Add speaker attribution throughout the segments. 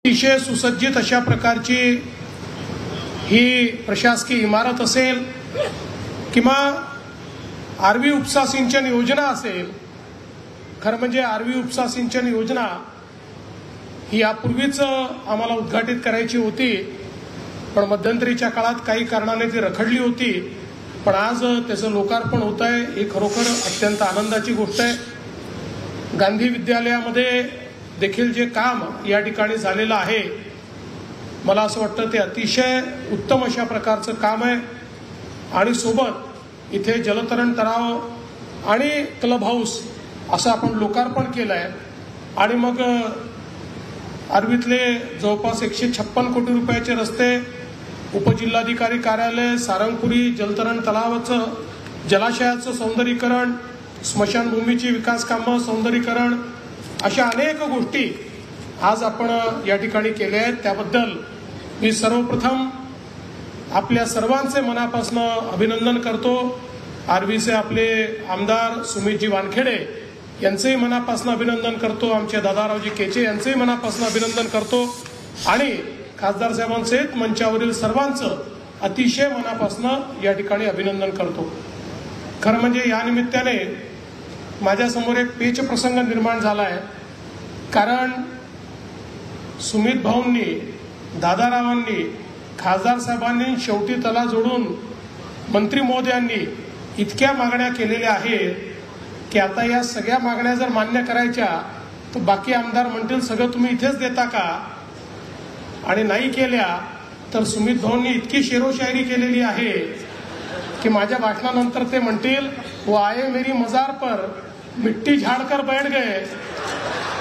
Speaker 1: अतिशय सुसज्जित अशा प्रकारची ही प्रशासकीय इमारत असेल किंवा आरवी उपसा सिंचन योजना असेल। खरं म्हणजे आरवी उपसा सिंचन योजना ही यापूर्वीच आम्हाला उद्घाटित करायची होती, पण मध्यंतरीच्या काळात काही कारणाने ती रखडली होती। पण आज त्याचं लोकार्पण होत आहे, ही खरोखर अत्यंत आनंदाची गोष्ट आहे। गांधी विद्यालयामध्ये देखील जे काम या ठिकाणी झालेलं आहे, मला असं वाटतं ते अतिशय उत्तम अशा प्रकारचं काम आहे। आणि सोबत इथे जलतरण तलाव आणि क्लब हाऊस असं आपण लोकार्पण केलं आहे। आणि मग आरवीतले जवळपास 156 कोटी रुपयाचे रस्ते, उपजिल्हाधिकारी कार्यालय, सारंगपुरी जलतरण तलावाचं जलाशयाचं सौंदर्यीकरण, स्मशानभूमीची विकास कामं, सौंदर्यीकरण, अशा अनेक गोष्टी आज आपण या ठिकाणी केल्या आहेत। त्याबद्दल मी सर्वप्रथम आपल्या सर्वांचे मनापासून अभिनंदन करतो। आरवीचे आपले आमदार सुमितजी वानखेडे यांचेही मनापासून अभिनंदन करतो, आमचे दादारावजी केचे यांचेही मनापासून अभिनंदन करतो आणि खासदार साहेबांसहित मंचावरील सर्वांचं अतिशय मनापासून या ठिकाणी अभिनंदन करतो। खरं म्हणजे या निमित्ताने माझ्यासमोर एक पेच प्रसंग निर्माण झाला आहे, कारण सुमित भाऊंनी, दादारावांनी, खासदार साहेबांनी शेवटी तला जोडून मंत्री महोदयांनी इतक्या मागण्या केलेल्या आहेत की आता या सगळ्या मागण्या जर मान्य करायच्या तर बाकी आमदार म्हणतील सगळं तुम्ही इथेच देता का, आणि नाही केल्या तर सुमित भाऊंनी इतकी शेरोशायरी केलेली आहे की माझ्या भाषणानंतर ते म्हणतील वो आए मेरी मजार पर मिट्टी झाड़कर बैठ गए,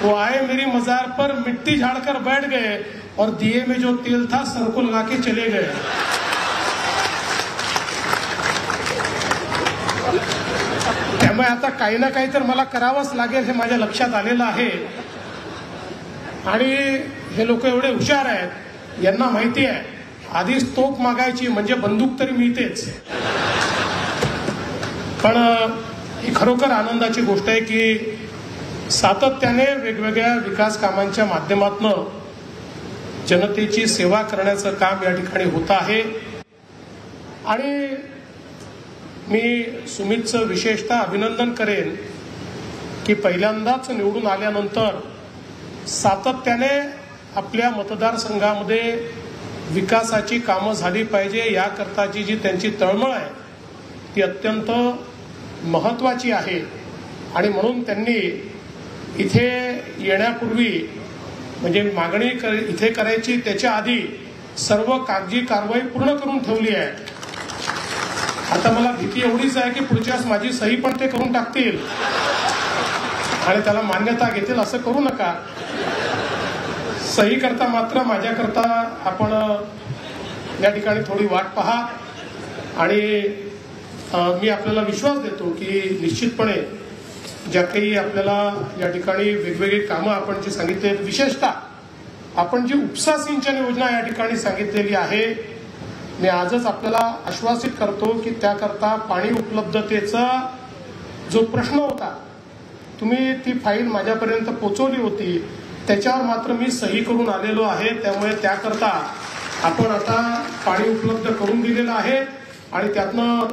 Speaker 1: वो आए मेरी मजार पर मिट्टी झाड़कर बैठ गए और दिए में जो तेल था सर को लगा के चले गए। त्यामुळे आता काही ना काही तर मला करावंच लागेल हे माझ्या लक्षात आलेलं आहे। आणि हे लोक एवढे हुशार आहेत, यांना माहिती आहे आधीच तोफ मागायची म्हणजे बंदूक तरी मिळतेच। पण ही खरोखर आनंदाची गोष्ट आहे की सातत्याने वेगवेगळ्या विकास कामांच्या माध्यमातून जनतेची सेवा करण्याचं काम या ठिकाणी होत आहे। आणि मी सुमितचं विशेषतः अभिनंदन करेन की पहिल्यांदाच निवडून आल्यानंतर सातत्याने आपल्या मतदारसंघामध्ये विकासाची कामं झाली पाहिजे याकरताची जी त्यांची तळमळ आहे ती अत्यंत महत्त्वाची आहे। आणि म्हणून त्यांनी इथे येण्यापूर्वी म्हणजे मागणी इथे करायची त्याच्या आधी सर्व कागदी कारवाई पूर्ण करून ठेवली आहे। आता मला भीती एवढीच आहे की पुढच्या वेळेस माझी सही पण ते करून टाकतील आणि त्याला मान्यता घेतील, असं करू नका। सही करता मात्र माझ्याकरता आपण या ठिकाणी थोडी वाट पहा आणि मी आपल्याला विश्वास देतो की निश्चितपणे ज्या काही आपल्याला या ठिकाणी वेगवेगळी कामं आपण जी सांगितली, विशेषतः आपण जी उपसा सिंचन योजना या ठिकाणी सांगितलेली आहे, मी आजच आपल्याला आश्वासित करतो की त्याकरता पाणी उपलब्धतेचा जो प्रश्न होता, तुम्ही ती फाईल माझ्यापर्यंत पोहोचवली होती, त्याच्यावर मात्र मी सही करून आलेलो आहे। त्यामुळे त्याकरता आपण आता पाणी उपलब्ध करून दिलेलं आहे आणि त्यातनं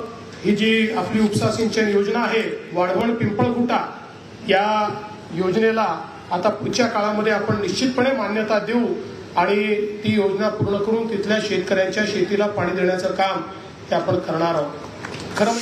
Speaker 1: ही जी आपली उपसा सिंचन योजना आहे वाढवण पिंपळगुटा या योजनेला आता पुढच्या काळामध्ये आपण निश्चितपणे मान्यता देऊ आणि ती योजना पूर्ण करून तिथल्या शेतकऱ्यांच्या शेतीला पाणी देण्याचं काम हे आपण करणार आहोत। खरं